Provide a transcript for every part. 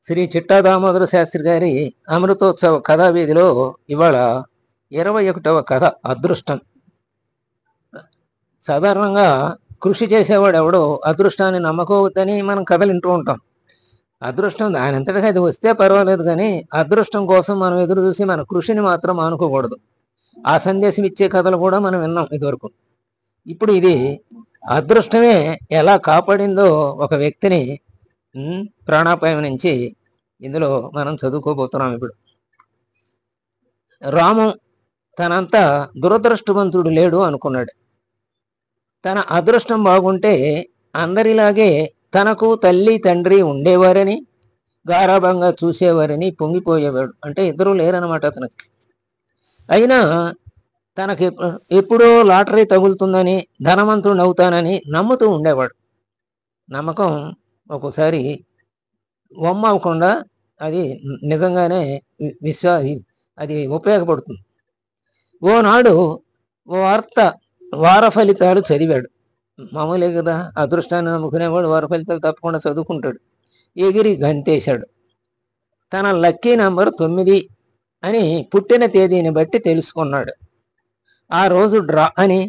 శ్రీ చిట్టా దామోదర శాస్త్రి గారి అమృతోత్సవ కథావీధిలో ఇవాళ 21వ కథ అదృష్టం. సాధారణంగా కృషి చేసేవాడు ఎవడో అదృష్టాన్ని నమ్మకోవద్దని మనం కథలు వింటూ ఉంటాం. అదృష్టం దానంతటిగా అది వస్తే పర్వాలేదు, కానీ అదృష్టం కోసం మనం ఎదురు చూసి మన కృషిని మాత్రం అనుకోకూడదు. ఆ సందేశం ఇచ్చే కథలు కూడా మనం విన్నాం ఇదివరకు. ఇప్పుడు ఇది అదృష్టమే ఎలా కాపాడిందో ఒక వ్యక్తిని ప్రాణాపాయం నుంచి ఇందులో మనం చదువుకోబోతున్నాం. ఇప్పుడు రాము తనంతా దురదృష్టవంతుడు లేడు అనుకున్నాడు. తన అదృష్టం బాగుంటే అందరిలాగే తనకు తల్లి తండ్రి ఉండేవారని, గారాభంగా చూసేవారని పొంగిపోయేవాడు. అంటే ఇద్దరు లేరనమాట అతనికి. అయినా తనకి ఎప్పుడో లాటరీ తగులుతుందని, ధనవంతుడు అవుతానని నమ్ముతూ ఉండేవాడు. నమ్మకం ఒక్కోసారి వమ్మ అవ్వకుండా అది నిజంగానే అది ఉపయోగపడుతుంది. ఓనాడు వార ఫలితాలు చదివాడు. మామూలే కదా, అదృష్టాన్ని నమ్ముకునేవాడు వార ఫలితాలు తప్పకుండా చదువుకుంటాడు. ఎగిరి గంతేశాడు. తన లక్కీ నంబర్ 9 అని పుట్టిన తేదీని బట్టి తెలుసుకున్నాడు. ఆ రోజు డ్రా అని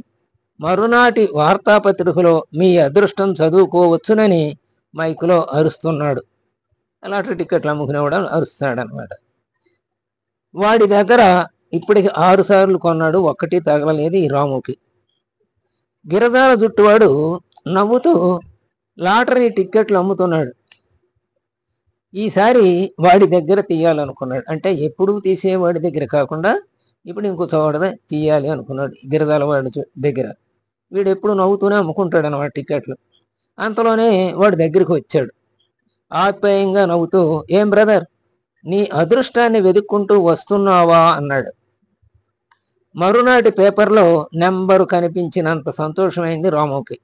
మరునాటి వార్తాపత్రికలో మీ అదృష్టం చదువుకోవచ్చునని మైకులో అరుస్తున్నాడు. లాటరీ టికెట్లు అమ్ముకునేవాడు అరుస్తున్నాడు అనమాట. వాడి దగ్గర ఇప్పటికి 6 సార్లు కొన్నాడు, ఒక్కటి తగలలేదు ఈ రాముకి. గిరదాల జుట్టువాడు నవ్వుతూ లాటరీ టిక్కెట్లు అమ్ముతున్నాడు. ఈసారి వాడి దగ్గర తీయాలనుకున్నాడు. అంటే ఎప్పుడు తీసేవాడి దగ్గర కాకుండా ఇప్పుడు ఇంకో చోట తీయాలి అనుకున్నాడు గిరదాల వాడి దగ్గర. వీడు ఎప్పుడు నవ్వుతూనే అమ్ముకుంటాడు అన్నమాట టిక్కెట్లు. అంతలోనే వాడి దగ్గరికి వచ్చాడు. ఆప్యాయంగా నవ్వుతూ, ఏం బ్రదర్, నీ అదృష్టాన్ని వెతుక్కుంటూ వస్తున్నావా అన్నాడు. మరునాటి పేపర్లో నెంబరు కనిపించినంత సంతోషమైంది రాముకి.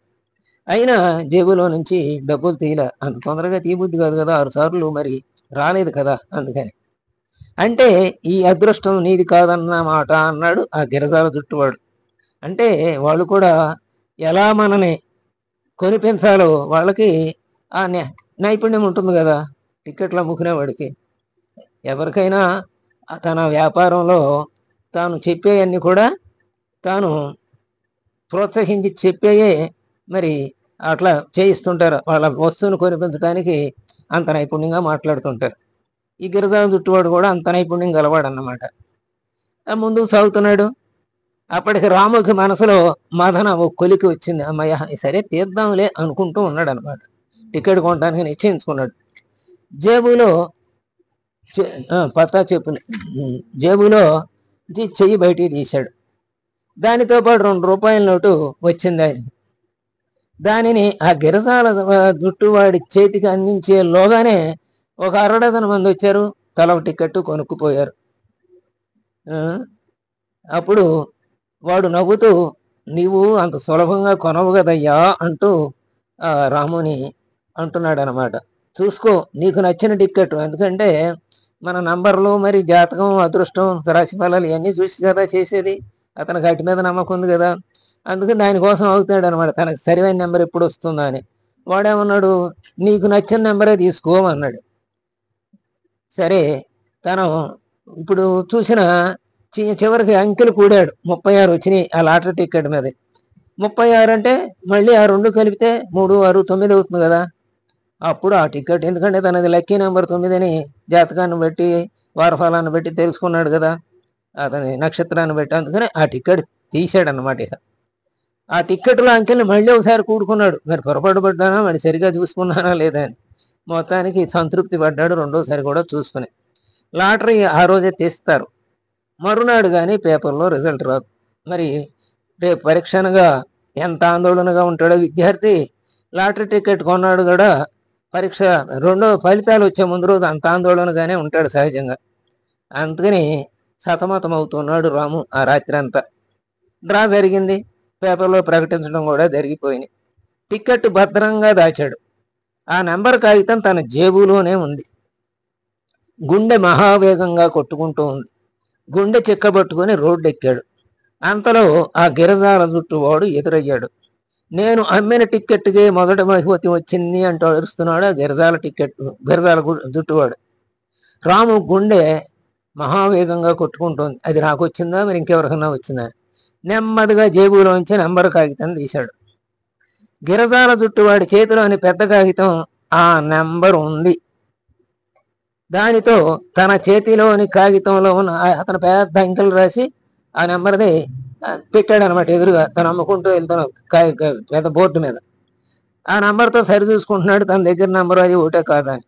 అయినా జేబులో నుంచి డబ్బులు తీయలే. అంత తొందరగా తీయబుద్ధి కాదు కదా, 6 సార్లు మరి రాలేదు కదా, అందుకని. అంటే ఈ అదృష్టం నీది కాదన్నమాట అన్నాడు ఆ గిరజాల జుట్టువాడు. అంటే వాళ్ళు కూడా ఎలా మనని కొనిపించాలో వాళ్ళకి ఆ నైపుణ్యం ఉంటుంది కదా టిక్కెట్లు అమ్ముకునేవాడికి. ఎవరికైనా తన వ్యాపారంలో తాను చెప్పేవన్నీ కూడా తాను ప్రోత్సహించి చెప్పేయే మరి అట్లా చేయిస్తుంటారు. వాళ్ళ వస్తువును కొనిపించడానికి అంత నైపుణ్యంగా మాట్లాడుతుంటారు. ఈ గిరిజన జుట్టువాడు కూడా అంత నైపుణ్యం గలవాడు అన్నమాట. ముందుకు సాగుతున్నాడు. అప్పటికి రాముకి మనసులో మదన ఓ కొలికి వచ్చింది. అమ్మయ్య సరే తీద్దాంలే అనుకుంటూ ఉన్నాడు అనమాట. టికెట్ కొనడానికి నిశ్చయించుకున్నాడు. జేబులో పత్తా చెప్పుని జేబులో చెయ్యి బయటికి తీశాడు. దానితో పాటు 2 రూపాయల నోటు వచ్చింది ఆయన. దానిని ఆ గిరసాల జుట్టువాడి చేతికి అందించేలోగానే ఒక 60 మంది వచ్చారు. తల టికెట్టు కొనుక్కుపోయారు. అప్పుడు వాడు నవ్వుతూ, నీవు అంత సులభంగా కొనవు కదయ్యా అంటూ రాముని అంటున్నాడు అనమాట. చూసుకో నీకు నచ్చిన టిక్కెట్. ఎందుకంటే మన నంబర్లు మరి జాతకం, అదృష్టం, రాశి ఫలాలు ఇవన్నీ చూసి కదా చేసేది. అతనికి వాటి మీద నమ్మకం ఉంది కదా, అందుకని దానికోసం అవుతాడు అనమాట. తనకు సరైన నెంబర్ ఎప్పుడు వస్తుందా అని. వాడేమన్నాడు, నీకు నచ్చిన నెంబరే తీసుకోమన్నాడు. సరే తను ఇప్పుడు చూసిన చివరికి అంకెలు కూడాడు. 36 వచ్చినాయి ఆ లాటరీ టికెట్ మీద. 36 అంటే మళ్ళీ ఆ 2 కలిపితే 3, 6, 9 అవుతుంది కదా. అప్పుడు ఆ టికెట్, ఎందుకంటే తనది లక్కీ నెంబర్ 9 అని జాతకాన్ని బట్టి వారఫలాన్ని బట్టి తెలుసుకున్నాడు కదా, అతని నక్షత్రాన్ని బట్టి. అందుకని ఆ టికెట్ తీసాడు అన్నమాట. ఇక ఆ టిక్కెట్లో అంకెల్ని మళ్ళీ ఒకసారి కూడుకున్నాడు. మరి పొరపాటు పడ్డానా, మరి సరిగా చూసుకున్నానా లేదా అని. మొత్తానికి సంతృప్తి పడ్డాడు. రెండోసారి కూడా చూసుకుని. లాటరీ ఆ రోజే తీస్తారు. మరునాడు కానీ పేపర్లో రిజల్ట్ రాదు. మరి రేపు పరీక్షనగా ఎంత ఆందోళనగా ఉంటాడో విద్యార్థి. లాటరీ టికెట్ కొన్నాడు కూడా, పరీక్ష రెండో ఫలితాలు వచ్చే ముందు రోజు అంత ఆందోళనగానే ఉంటాడు సహజంగా. అందుకని సతమతం అవుతున్నాడు రాము ఆ రాత్రి అంతా. డ్రా జరిగింది, పేపర్లో ప్రకటించడం కూడా జరిగిపోయింది. టికెట్ భద్రంగా దాచాడు. ఆ నెంబర్ కాగితం తన జేబులోనే ఉంది. గుండె మహావేగంగా కొట్టుకుంటూ ఉంది. గుండె చిక్కబట్టుకుని రోడ్డు ఎక్కాడు. అంతలో ఆ గిరజాల జుట్టువాడు ఎదురయ్యాడు. నేను అమ్మిన టిక్కెట్కి మొదటి బహుమతి వచ్చింది అంటూ అడుస్తున్నాడు ఆ గిరజాల గిరజాల జుట్టువాడు. రాము గుండె మహావేగంగా కొట్టుకుంటోంది. అది నాకు వచ్చిందా, మరి ఇంకెవరికన్నా వచ్చిందా? నెమ్మదిగా జేబులోంచి నంబర్ కాగితం తీశాడు. గిరజాల జుట్టువాడి చేతిలోని పెద్ద కాగితం ఆ నెంబర్ ఉంది. దానితో తన చేతిలోని కాగితంలో ఉన్న అతను పెద్ద అంకెలు రాసి ఆ నెంబర్ది పెట్టాడు అనమాట. ఎదురుగా తను అమ్ముకుంటూ వెళ్తున్న పెద్ద బోర్డు మీద ఆ నంబర్తో సరి చూసుకుంటున్నాడు తన దగ్గర నంబరు అది ఒకటే కాదా అని.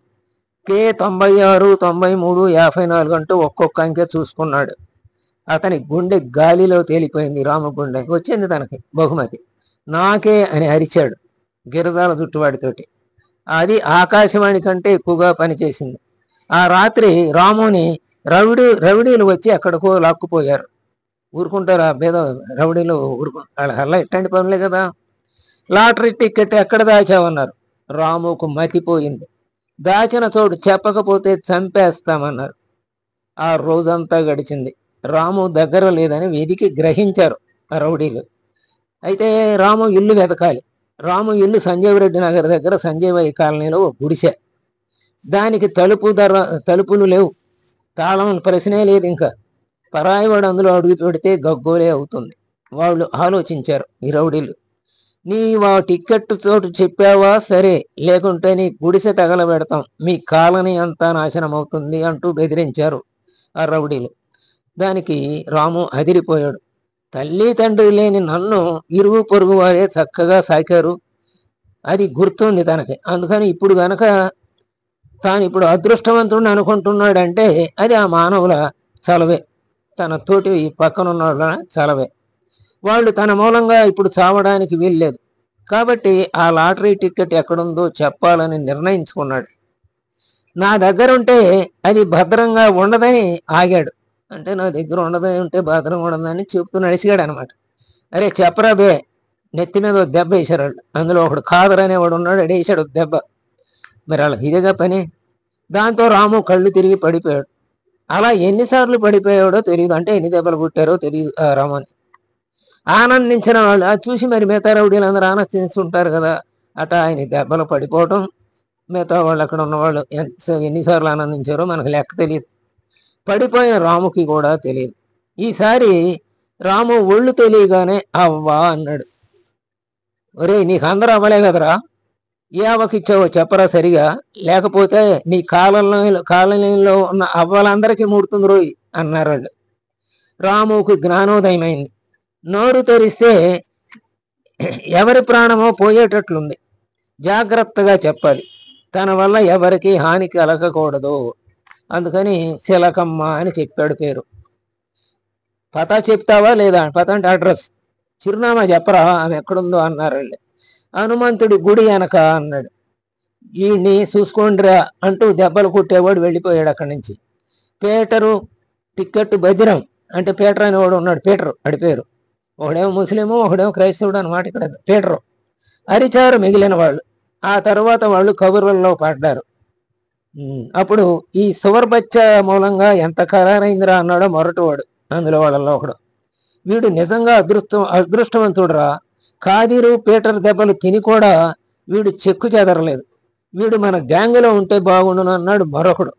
కే 96, 93, 54 అంటూ ఒక్కొక్క అంకె చూసుకున్నాడు. అతని గుండె గాలిలో తేలిపోయింది. రాము గుండె వచ్చింది తనకి బహుమతి. నాకే అని అరిచాడు గిరజాల జుట్టువాడితోటి. అది ఆకాశవాణి కంటే ఎక్కువగా పనిచేసింది. ఆ రాత్రి రాముని రౌడీలు వచ్చి ఎక్కడికో లాక్కుపోయారు. ఊరుకుంటారు ఆ పేద రౌడీలు? వాళ్ళ ఇట్టండి పనులే కదా. లాటరీ టికెట్ ఎక్కడ దాచామన్నారు. రాముకు మతిపోయింది. దాచిన చోటు చెప్పకపోతే చంపేస్తామన్నారు. ఆ రోజంతా గడిచింది. రాము దగ్గర లేదని వీధికి గ్రహించారు ఆ రౌడీలు. అయితే రాము ఇల్లు వెతకాలి. రాము ఇల్లు సంజీవరెడ్డి నగర్ దగ్గర సంజీవయ్య కాలనీలో గుడిసె. దానికి తలుపులు లేవు, తాళం ప్రశ్నే లేదు. ఇంకా పరాయివాడు అందులో అడుగు పెడితే గగ్గోలే అవుతుంది. వాళ్ళు ఆలోచించారు ఈ రౌడీలు. నీవు ఆ టిక్కెట్ చోటు చెప్పావా సరే, లేకుంటే నీ గుడిసె తగలబెడతాం, మీ కాలనీ అంతా నాశనం అవుతుంది అంటూ బెదిరించారు ఆ రౌడీలు. దానికి రాము అదిరిపోయాడు. తల్లి తండ్రి లేని నన్ను ఇరుగు పొరుగు వారే చక్కగా సాకారు, అది గుర్తుంది తనకి. అందుకని ఇప్పుడు గనక తాను ఇప్పుడు అదృష్టవంతుడిని అనుకుంటున్నాడంటే అది ఆ మానవుల చలవే, తన తోటి పక్కనున్న వాళ్ళ చలవే. వాళ్ళు తన మూలంగా ఇప్పుడు చావడానికి వీల్లేదు. కాబట్టి ఆ లాటరీ టికెట్ ఎక్కడుందో చెప్పాలని నిర్ణయించుకున్నాడు. నా దగ్గర ఉంటే అది భద్రంగా ఉండదని ఆగాడు. అంటే నా దగ్గర ఉండదని ఉంటే భద్రంగా ఉండదని చెప్తూ నడిచాడు అనమాట. అరే చెప్పరా బే, నెత్తి మీద ఒక దెబ్బ వేశారు వాళ్ళు. అందులో ఒకడు ఖాదర్ అనేవాడు ఉన్నాడు, వేసాడు ఒక దెబ్బ. మరి వాళ్ళకి ఇదేగా పని. దాంతో రాము కళ్ళు తిరిగి పడిపోయాడు. అలా ఎన్నిసార్లు పడిపోయాడో తెలియదు, అంటే ఎన్ని దెబ్బలు పుట్టారో తెలియదు రామని. ఆనందించిన వాళ్ళు అది చూసి మరి మిగతా రౌడీలు అందరూ ఆనందిస్తుంటారు కదా. అట ఆయన దెబ్బలు పడిపోవటం, మిగతా వాళ్ళు అక్కడ ఉన్నవాళ్ళు ఎన్నిసార్లు ఆనందించారో మనకు లెక్క తెలియదు. పడిపోయిన రాముకి కూడా తెలియదు. ఈసారి రాము ఒళ్ళు తెలియగానే అవ్వా అన్నాడు. ఒరే నీకు అందరూ అవ్వలే కదరా, ఏ అవ్వకిచ్చావో చెప్పరా సరిగా, లేకపోతే నీ కాలనీలో ఉన్న అవ్వలందరికీ ముడుతుంది రోయ్ అన్నారు వాళ్ళు. రాముకు జ్ఞానోదయమైంది. నోరు తెరిస్తే ఎవరి ప్రాణమో పోయేటట్లుంది. జాగ్రత్తగా చెప్పాలి, తన వల్ల ఎవరికి హాని కలగకూడదు. అందుకని శిలకమ్మ అని చెప్పాడు పేరు. పతా చెప్తావా లేదా? పత అంటే అడ్రస్, చిరునామా చెప్పరా ఆమె ఎక్కడుందో అన్నారు వాళ్ళు. హనుమంతుడి గుడి వెనక అన్నాడు. వీడిని చూసుకోండిరా అంటూ దెబ్బలు కొట్టేవాడు వెళ్ళిపోయాడు అక్కడి నుంచి. పీటరు టిక్కెట్టు బదిరం, అంటే పీటర్ అనేవాడు ఉన్నాడు. పీటరు అడి పేరు. ఒకడేమో ముస్లిము, ఒకడేమో క్రైస్తవుడు అనమాట. ఇక్కడ పీటరు అరిచారు మిగిలిన వాళ్ళు. ఆ తర్వాత వాళ్ళు కబుర్లలో పడ్డారు. అప్పుడు ఈ సువర్బచ్చ మూలంగా ఎంత ఖరారైందిరా అన్నాడో మొరటివాడు అందులో వాళ్ళల్లో ఒకడు. వీడు నిజంగా అదృష్టవంతుడు రా, ఖాదీరు పీటర్ దెబ్బలు తిని కూడా వీడు చెక్కు చెదరలేదు. వీడు మన గ్యాంగ్లో ఉంటే బాగుండును అన్నాడు మరొకడు.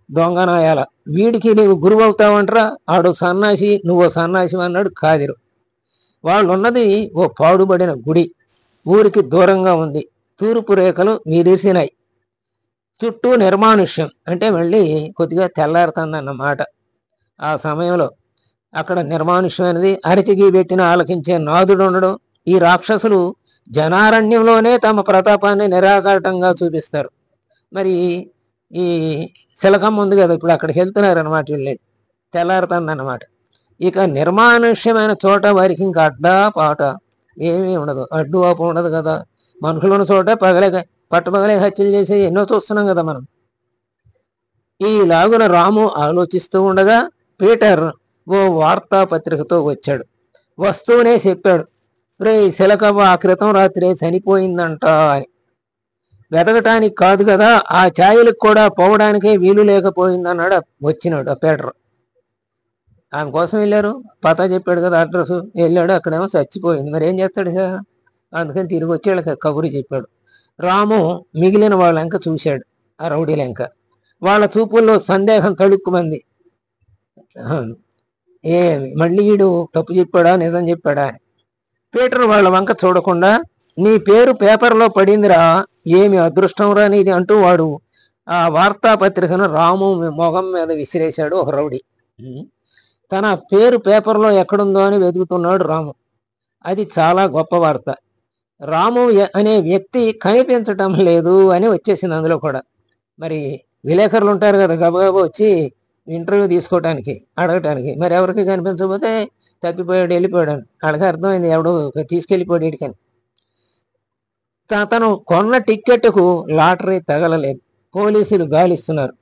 దొంగనాయాల, వీడికి నీవు గురువు అవుతావంటరా, ఆడు సన్నాసి నువ్వు సన్నాసి అన్నాడు ఖాదీరు. వాళ్ళు ఉన్నది ఓ పాడుబడిన గుడి, ఊరికి దూరంగా ఉంది. తూర్పు రేఖలు విరిసినాయి. చుట్టూ నిర్మానుష్యం, అంటే మళ్ళీ కొద్దిగా తెల్లారుతుందన్నమాట. ఆ సమయంలో అక్కడ నిర్మానుష్యం అనేది, అరిచిగి పెట్టిన ఆలకించే నాదుడు ఉండడం. ఈ రాక్షసులు జనారణ్యంలోనే తమ ప్రతాపాన్ని నిరాఘాటంగా చూపిస్తారు. మరి ఈ శిలకమ్మ ఉంది కదా, ఇప్పుడు అక్కడికి వెళ్తున్నారు అనమాట వీళ్ళు. తెల్లారుతుందన్నమాట. ఇక నిర్మానుష్యమైన చోట వారికి ఇంకా అడ్డా పాట ఏమీ ఉండదు, అడ్డు ఆపు ఉండదు కదా. మనుషులున్న చోట పట్టపగలే హత్యలు చేసి ఎన్నో చూస్తున్నాం కదా మనం. ఈలాగున రాము ఆలోచిస్తూ ఉండగా పీటర్ ఓ వార్తాపత్రికతో వచ్చాడు. వస్తూనే చెప్పాడు, రే శిలకవ్వ ఆ క్రితం రాత్రే చనిపోయిందంట అని. వెతకటానికి కాదు కదా, ఆ ఛాయలకు కూడా పోవడానికే వీలు లేకపోయిందన్నాడు వచ్చినాడు ఆ పీటర్. ఆమె కోసం వెళ్ళారు, పతా చెప్పాడు కదా అడ్రస్, వెళ్ళాడు, అక్కడేమో చచ్చిపోయింది. మరి ఏం చేస్తాడు? అందుకని తిరిగి వచ్చి వాళ్ళకి కబురు చెప్పాడు. రాము మిగిలిన వాళ్ళ వెంక చూశాడు, ఆ రౌడీల వెంక. వాళ్ళ చూపుల్లో సందేహం తడుక్కుమంది. ఏ మళ్ళీ వీడు తప్పు చెప్పాడా నిజం చెప్పాడా అని. పీటర్ వాళ్ళ వంక చూడకుండా, నీ పేరు పేపర్లో పడిందిరా, ఏమి అదృష్టం రానిది అంటూ వాడు ఆ వార్తాపత్రికను రాము మొగం మీద విసిరేశాడు ఒక రౌడీ. తన పేరు పేపర్లో ఎక్కడుందో అని వెతుకుతున్నాడు రాము. అది చాలా గొప్ప వార్త. రాము అనే వ్యక్తి కనిపించటం లేదు అని వచ్చేసింది అందులో కూడా. మరి విలేకరులు ఉంటారు కదా, గబగబా వచ్చి ఇంటర్వ్యూ తీసుకోవడానికి అడగటానికి. మరి ఎవరికి కనిపించకపోతే తప్పిపోయాడు, వెళ్ళిపోయాడు. వాళ్ళకి అర్థమైంది ఎవడో తీసుకెళ్ళిపోయాడు ఇడికని. తను కొన్న టిక్కెట్కు లాటరీ తగలలేదు, పోలీసులు గాలిస్తున్నారు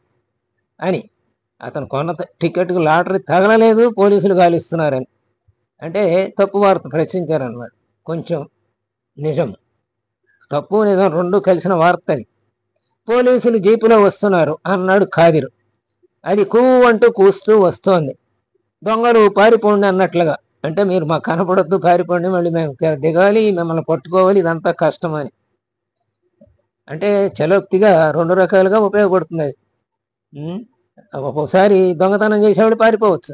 అని. అతను కొన్న టిక్కెట్కు లాటరీ తగలలేదు, పోలీసులు గాలిస్తున్నారని అంటే తప్పు వార్త ప్రచురించారన్నమాట. కొంచెం నిజం, తప్పు నిజం రెండు కలిసిన వార్త అది. పోలీసులు జీపులో వస్తున్నారు అన్నాడు ఖాదిరు. అది కూ అంటూ కూస్తూ వస్తోంది. దొంగలు పారిపోండి అన్నట్లుగా. అంటే మీరు మాకు కనపడొద్దు, పారిపోండి, మళ్ళీ మేము దిగాలి, మిమ్మల్ని పట్టుకోవాలి, ఇదంతా కష్టం అని. అంటే చలోక్తిగా రెండు రకాలుగా ఉపయోగపడుతుంది అది. ఒక్కోసారి దొంగతనం చేసేవాళ్ళు పారిపోవచ్చు,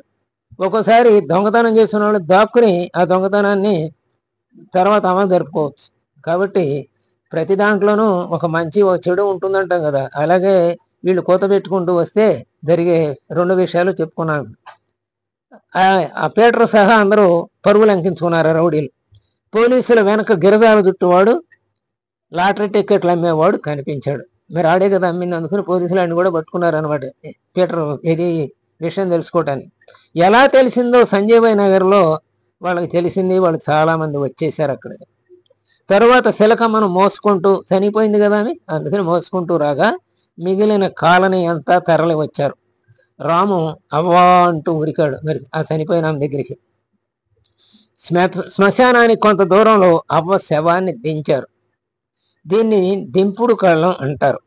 ఒక్కోసారి దొంగతనం చేసిన వాళ్ళు దాక్కుని ఆ దొంగతనాన్ని తర్వాత అమలు జరుపుకోవచ్చు. కాబట్టి ప్రతి దాంట్లోనూ ఒక మంచి ఒక చెడు ఉంటుందంటాం కదా. అలాగే వీళ్ళు కోత పెట్టుకుంటూ వస్తే జరిగే రెండు విషయాలు చెప్పుకున్నాను. ఆ పీటర్ సహా అందరూ పరుగులు అంకించుకున్నారు రౌడీలు. పోలీసుల వెనక గిరజాల జుట్టువాడు లాటరీ టికెట్లు అమ్మేవాడు కనిపించాడు. మరి ఆడే కదా అమ్మింది, అందుకుని పోలీసులు ఆయన కూడా పట్టుకున్నారు అనమాట పీటర్ ఇది విషయం తెలుసుకోవటానికి. ఎలా తెలిసిందో సంజీవయ్య నగర్లో వాళ్ళకి తెలిసింది, వాళ్ళు చాలామంది వచ్చేసారు అక్కడ. తర్వాత శిలకమ్మను మోసుకుంటూ, చనిపోయింది కదా అని అందుకని మోసుకుంటూ రాగా మిగిలిన కాలనీ అంతా తరలి వచ్చారు. రాము అవ్వా అంటూ ఉరికాడు మరి ఆ చనిపోయిన ఆమె దగ్గరికి. శ్మశానానికి కొంత దూరంలో అవ్వ శవాన్ని దించారు. దీన్ని దింపుడు కళ్ళం అంటారు.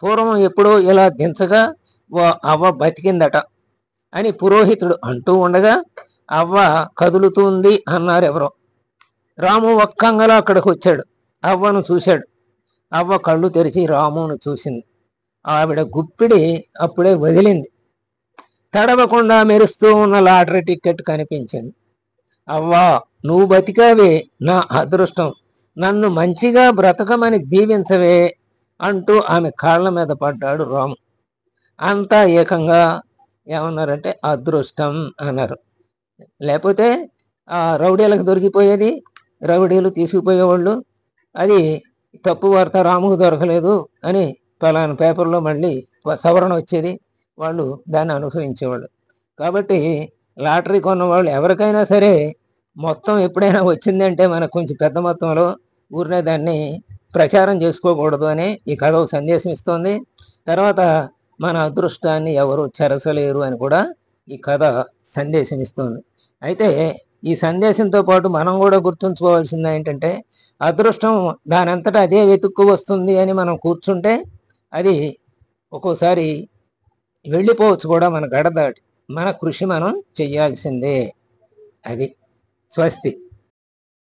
పూర్వం ఎప్పుడో ఇలా దించగా అవ్వ బతికిందట అని పురోహితుడు అంటూ ఉండగా అవ్వ కదులుతుంది అన్నారు ఎవరో. రాము ఒక్కంగలా అక్కడికి వచ్చాడు, అవ్వను చూశాడు. అవ్వ కళ్ళు తెరిచి రామును చూసింది. ఆవిడ గుప్పిడి అప్పుడే వదిలింది. తడవకుండా మెరుస్తూ ఉన్న లాటరీ టికెట్ కనిపించింది. అవ్వా, నువ్వు బతికావే, నా అదృష్టం, నన్ను మంచిగా బ్రతకమని దీవించవే అంటూ ఆమె కాళ్ళ మీద పడ్డాడు రాము. అంతా ఏకంగా ఏమన్నారంటే అదృష్టం అన్నారు. లేకపోతే ఆ రౌడీలకు దొరికిపోయేది, రౌడీలు తీసుకుపోయేవాళ్ళు. అది తప్పు వార్త, రాముకు దొరకలేదు అని పలానా పేపర్లో మళ్ళీ సవరణ వచ్చేది, వాళ్ళు దాన్ని అనుభవించేవాళ్ళు. కాబట్టి లాటరీ కొన్న వాళ్ళు ఎవరికైనా సరే మొత్తం ఎప్పుడైనా వచ్చిందంటే మనకు కొంచెం పెద్ద మొత్తంలో ఊరినే దాన్ని ప్రచారం చేసుకోకూడదు అని ఈ కథ సందేశం ఇస్తోంది. తర్వాత మన అదృష్టాన్ని ఎవరు చెరసలేరు అని కూడా ఈ కథ సందేశం ఇస్తుంది. అయితే ఈ సందేశంతో పాటు మనం కూడా గుర్తుంచుకోవాల్సింది ఏంటంటే, అదృష్టం దానంతటా అదే వెతుక్కు వస్తుంది అని మనం కూర్చుంటే అది ఒక్కోసారి వెళ్ళిపోవచ్చు కూడా మన గడదాటి. మన కృషి మనం చెయ్యాల్సిందే. అది స్వస్తి.